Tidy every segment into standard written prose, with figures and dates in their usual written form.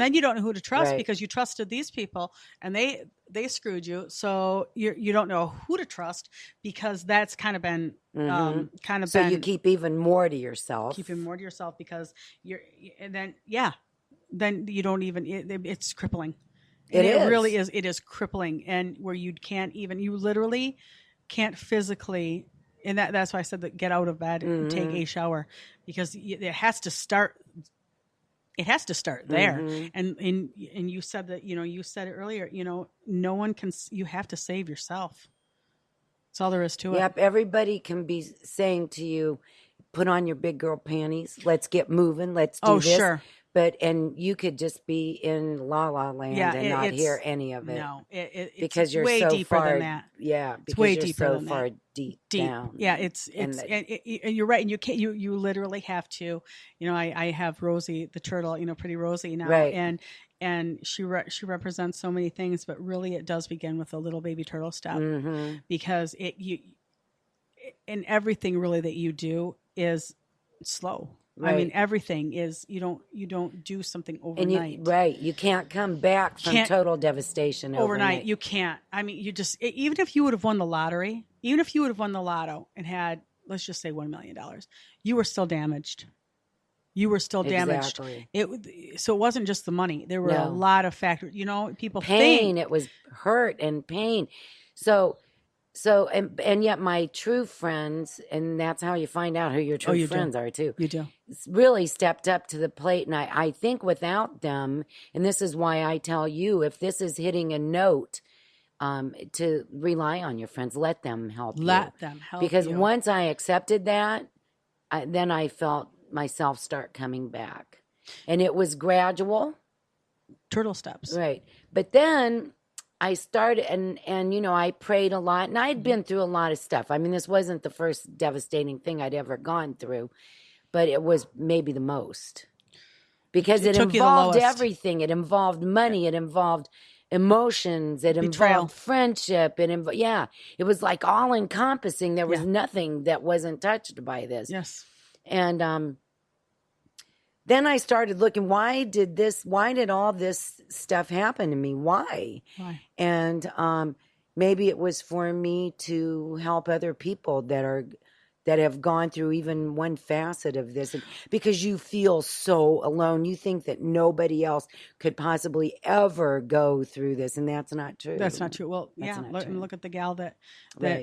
And then you don't know who to trust Right. because you trusted these people and they screwed you. So you don't know who to trust because that's kind of been, So you keep even more to yourself. Keeping more to yourself because then you don't even, it's crippling. And it really is. It is crippling. And where you literally can't physically, and that's why I said that get out of bed and take a shower because it has to start. It has to start there. And you said that, you said it earlier, no one can, you have to save yourself. That's all there is to it. Yep. Everybody can be saying to you, put on your big girl panties. Let's get moving. Let's do this. Sure. And you could just be in la la land and not hear any of it. No, because you're way so deeper far, than that. Yeah, because it's way you're deeper so than far that. deep down. Yeah, and you're right, and you literally have to. I have Rosie the turtle, pretty Rosie now, right. and she represents so many things, but really it does begin with a little baby turtle step because and everything really that you do is slow. Right. I mean, everything is you don't do something overnight. And you can't come back from total devastation overnight. You can't. I mean, you just even if you would have won the lottery, even if you would have won the lotto and had, let's just say $1 million, you were still damaged. You were still damaged. Exactly. So it wasn't just the money. There were a lot of factors. People pain. It was hurt and pain. So and yet my true friends, and that's how you find out who your true friends are too. You do. Really stepped up to the plate. And I think without them, and this is why I tell you, if this is hitting a note, to rely on your friends, let them help you. Let them help you. Because once I accepted that, then I felt myself start coming back. And it was gradual. Turtle steps. Right. But then I started, and I prayed a lot, and I'd been through a lot of stuff. I mean, this wasn't the first devastating thing I'd ever gone through, but it was maybe the most. Because it involved everything. It involved money. It involved emotions. It involved friendship. It was like all-encompassing. There was nothing that wasn't touched by this. Yes. And then I started looking, why did all this stuff happen to me? Why? And maybe it was for me to help other people that have gone through even one facet of this, because you feel so alone. You think that nobody else could possibly ever go through this, and that's not true. That's not true. Well, look at the gal that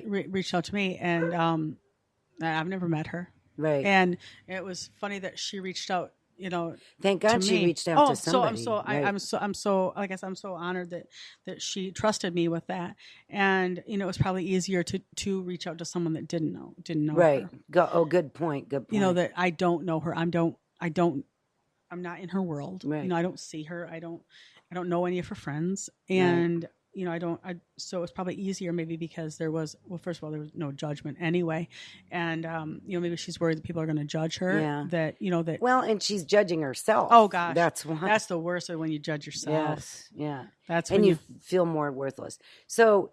reached out to me, and I've never met her. Right. And it was funny that she reached out. Thank God she reached out to somebody. I'm so honored that she trusted me with that. And it was probably easier to reach out to someone that didn't know right. her. Good point. That I don't know her. I'm not in her world. Right. I don't see her. I don't know any of her friends. And so it was probably easier maybe because first of all, there was no judgment anyway. And, maybe she's worried that people are going to judge her. Yeah. Well, and she's judging herself. Oh gosh. That's why. That's the worst when you judge yourself. Yes. Yeah. That's when you feel more worthless. So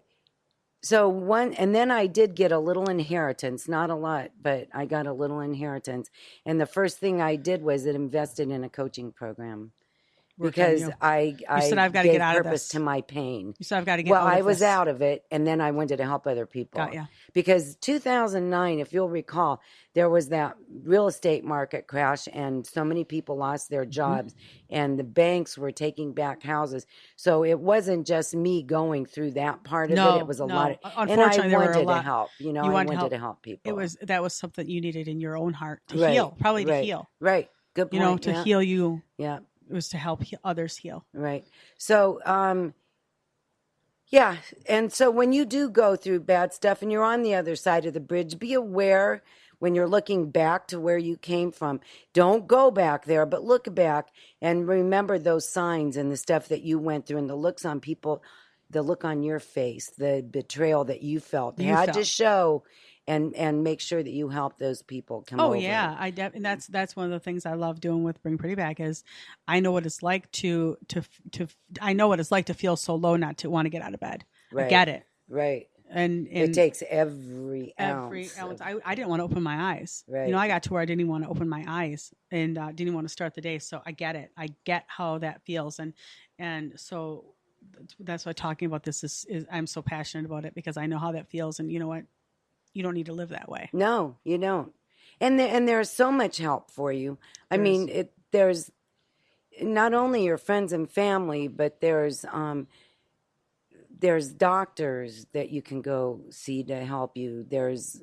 and then I did get a little inheritance, not a lot, but I got a little inheritance. And the first thing I did was it invested in a coaching program. Because I said I've got to get out of purpose to my pain. You said I've got to get out of this. Well, I was out of it, and then I wanted to help other people. Got ya. Because 2009, if you'll recall, there was that real estate market crash, and so many people lost their jobs, and the banks were taking back houses. So it wasn't just me going through that part of it. It was a lot of, unfortunately, and I wanted to help. I wanted to help people. That was something you needed in your own heart to heal, probably to heal. Right. Good point. To heal you. Yeah. It was to help others heal. Right. So, and so when you do go through bad stuff and you're on the other side of the bridge, be aware when you're looking back to where you came from. Don't go back there, but look back and remember those signs and the stuff that you went through and the looks on people, the look on your face, the betrayal that you felt. To show and make sure that you help those people come over. Oh yeah, and that's one of the things I love doing with Bring Pretty Back is I know what it's like to feel so low not to want to get out of bed. Right. I get it. Right. And it takes every ounce. I didn't want to open my eyes. Right. You know, I got to where I didn't even want to open my eyes, and didn't even want to start the day. So I get it. I get how that feels, and so that's why talking about this is I'm so passionate about it, because I know how that feels. And you know what? You don't need to live that way. No, you don't. And there's so much help for you. I mean, there's not only your friends and family, but there's doctors that you can go see to help you. There's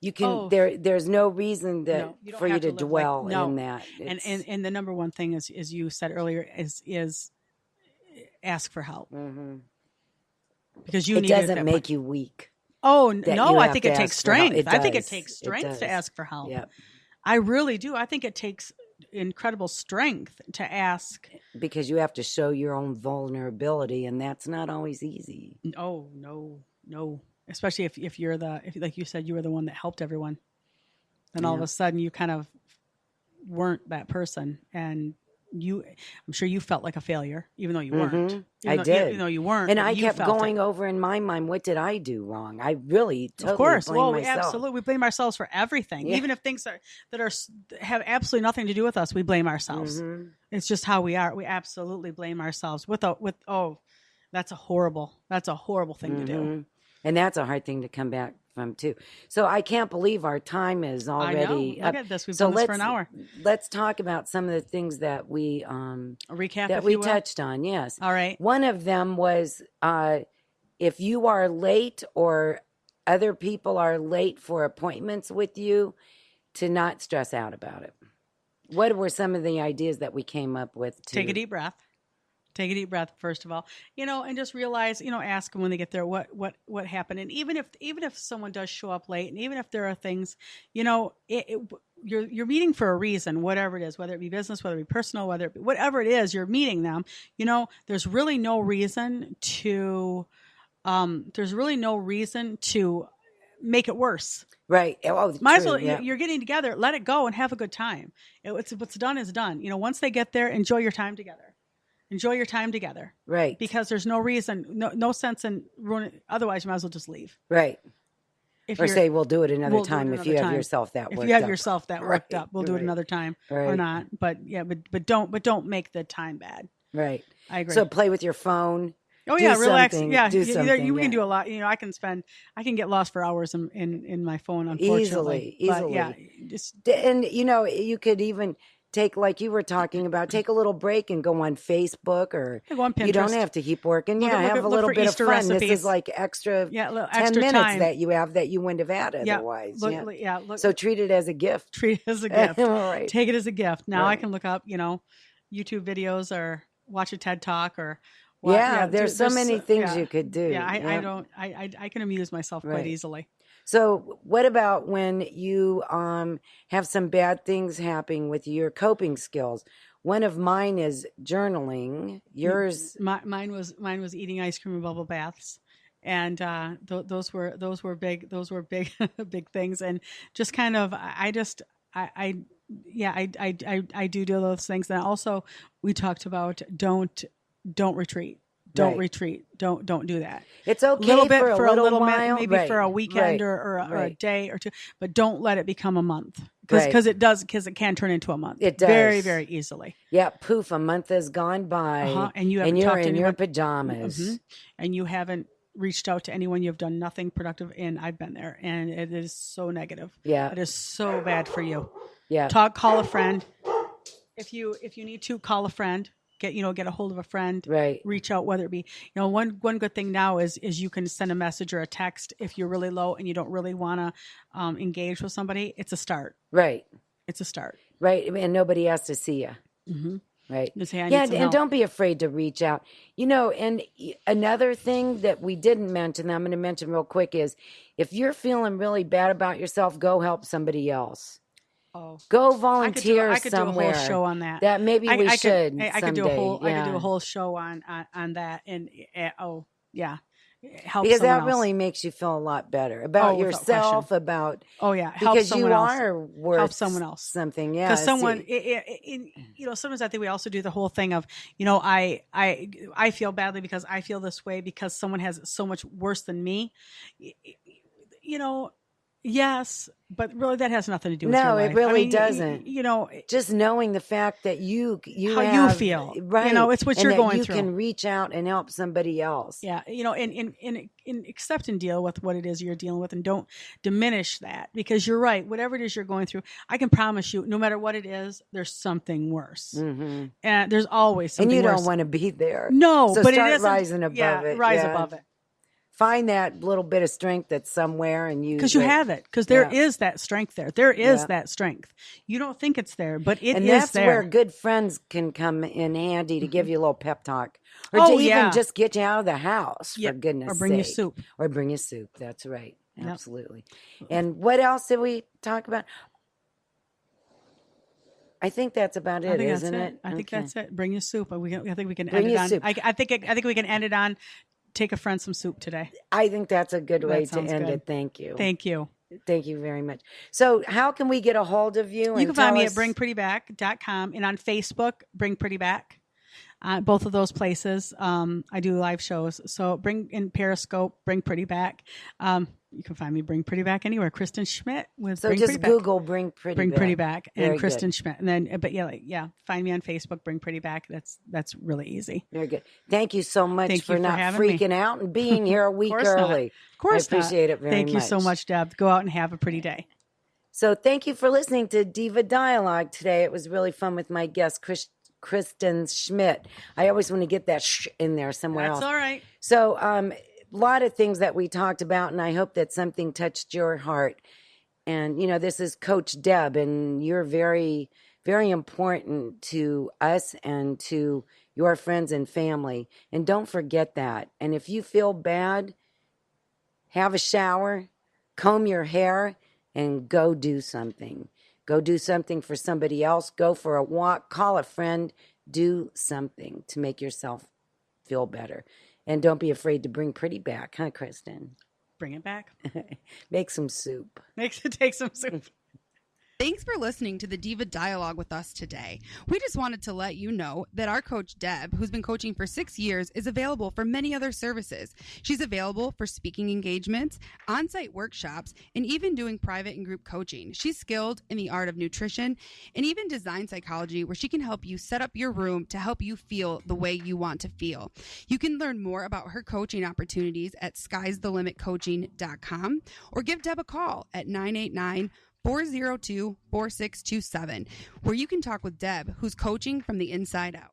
no reason for you to dwell in that. And the number one thing is you said earlier, is ask for help. Mm-hmm. Because it doesn't make you weak. Oh, no, I think it takes strength. I think it takes strength to ask for help. Yep. I really do. I think it takes incredible strength to ask. Because you have to show your own vulnerability, and that's not always easy. Oh, no. Especially if you're like you said, you were the one that helped everyone. Then all of a sudden you kind of weren't that person, and I'm sure you felt like a failure, even though you weren't. Mm-hmm. I did. Even though you weren't. And I kept going over in my mind, what did I do wrong? I really totally blame myself. Absolutely. We blame ourselves for everything. Yeah. Even if things have absolutely nothing to do with us, we blame ourselves. Mm-hmm. It's just how we are. We absolutely blame ourselves that's a horrible thing to do. And that's a hard thing to come back from too. So I can't believe our time is already up. Look at this. We've done this for an hour. Let's talk about some of the things that we recap that we touched on. Yes. All right. One of them was if you are late or other people are late for appointments with you, to not stress out about it. What were some of the ideas that we came up with? Take a deep breath. Take a deep breath, first of all, and just realize, ask them when they get there what happened. And even if someone does show up late, and even if there are things, you're meeting for a reason, whatever it is, whether it be business, whether it be personal, whatever it is, you're meeting them. There's really no reason to make it worse. Right. Oh, might as well. Yeah. You're getting together. Let it go and have a good time. What's done is done. Once they get there, enjoy your time together. Enjoy your time together. Right. Because there's no reason, no sense in ruining. Otherwise, you might as well just leave. Right. Or say, we'll do it another time if you have yourself that worked up. If you have yourself that worked up, we'll do it another time or not. But don't make the time bad. Right. I agree. So play with your phone. Oh yeah, relax. Yeah, do something. We can do a lot. I can get lost for hours in my phone. Unfortunately, easily. But yeah, and you could even take, like you were talking about, take a little break and go on Facebook or go on Pinterest. You don't have to keep working. Have a little bit Easter of fun. recipes. This is like extra 10 minutes time that you have that you wouldn't have had otherwise. So treat it as a gift. Treat it as a gift. Right. Take it as a gift. Now I can look up, YouTube videos or watch a TED Talk or. There's so many things you could do. Yeah, I can amuse myself quite easily. So what about when you have some bad things happening with your coping skills? One of mine is journaling. Yours, mine was eating ice cream and bubble baths, and those were big big things. And just kind of I do those things. And also we talked about don't retreat. Don't retreat. Don't do that. It's okay a little bit for a little while, maybe for a weekend or a day or two, but don't let it become a month because it can turn into a month. It does very, very easily. Yeah, poof, a month has gone by, and you're in your pajamas, and you haven't reached out to anyone. You've done nothing productive, and I've been there, and it is so negative. Yeah, it is so bad for you. Yeah, call a friend if you need to. Call a friend. Get a hold of a friend, reach out, whether it be, one good thing now is you can send a message or a text if you're really low and you don't really want to engage with somebody. It's a start. Right. It's a start. Right. And nobody has to see you. Mm-hmm. Right. And don't be afraid to reach out. And another thing that we didn't mention, that I'm going to mention real quick, is if you're feeling really bad about yourself, go help somebody else. Oh, go volunteer I could somewhere. do a whole show on that. That maybe we should. I could do a whole. I could do a whole show on that. And help because someone that else. really makes you feel a lot better about without yourself, question. about help because someone you else. are worth Help someone else. something. Yeah, because someone, sometimes I think we also do the whole thing of, I feel badly because I feel this way because someone has it so much worse than me. Yes, but really that has nothing to do with your life. it really doesn't. Just knowing the fact that you how have, you feel, right? It's what and you're that going you through. You can reach out and help somebody else. Yeah, and accept and deal with what it is you're dealing with, and don't diminish that, because you're right. Whatever it is you're going through, I can promise you, no matter what it is, there's something worse, and there's always something. And you worse. don't want to be there. No, so but start it isn't, rising above it. Rise above it. Find that little bit of strength that's somewhere and use it. Because you have it. Because there is that strength there. There is that strength. You don't think it's there, but it is there. And that's where good friends can come in handy to give you a little pep talk. Or to even just get you out of the house, for goodness sake. Or bring you soup. Or bring you soup. That's right. Absolutely. Yep. And what else did we talk about? I think that's about it, isn't it? I think that's it. Bring you soup. I think we can end it on. I think we can end it on. Take a friend some soup today. I think that's a good way to end it. Thank you. Thank you. Thank you very much. So how can we get a hold of you? You can find me at bringprettyback.com and on Facebook, Bring Pretty Back. Both of those places. I do live shows. So in Periscope, Bring Pretty Back. You can find me Bring Pretty Back anywhere. Kristin SCHMIDT with so Bring just Pretty Google Back. Bring Pretty Bring Back. Pretty Back and Very Kristin good. SCHMIDT. And then, find me on Facebook, Bring Pretty Back. That's really easy. Very good. Thank you so much for not freaking out and being here a week early. Of course, I appreciate it very much. Thank you so much, Deb. Go out and have a pretty day. So thank you for listening to Diva Dialogue today. It was really fun with my guest, Kristin SCHMIDT. I always want to get that sh in there somewhere else. That's all right. So a lot of things that we talked about, and I hope that something touched your heart. And, this is Coach Deb, and you're very, very important to us and to your friends and family. And don't forget that. And if you feel bad, have a shower, comb your hair, and go do something. Go do something for somebody else. Go for a walk. Call a friend. Do something to make yourself feel better. And don't be afraid to bring pretty back, huh, Kristin? Bring it back. Make some soup. Take some soup. Thanks for listening to the Diva Dialogue with us today. We just wanted to let you know that our coach, Deb, who's been coaching for 6 years, is available for many other services. She's available for speaking engagements, on-site workshops, and even doing private and group coaching. She's skilled in the art of nutrition and even design psychology, where she can help you set up your room to help you feel the way you want to feel. You can learn more about her coaching opportunities at sky'sthelimitcoaching.com or give Deb a call at 989-402-4627, where you can talk with Deb, who's coaching from the inside out.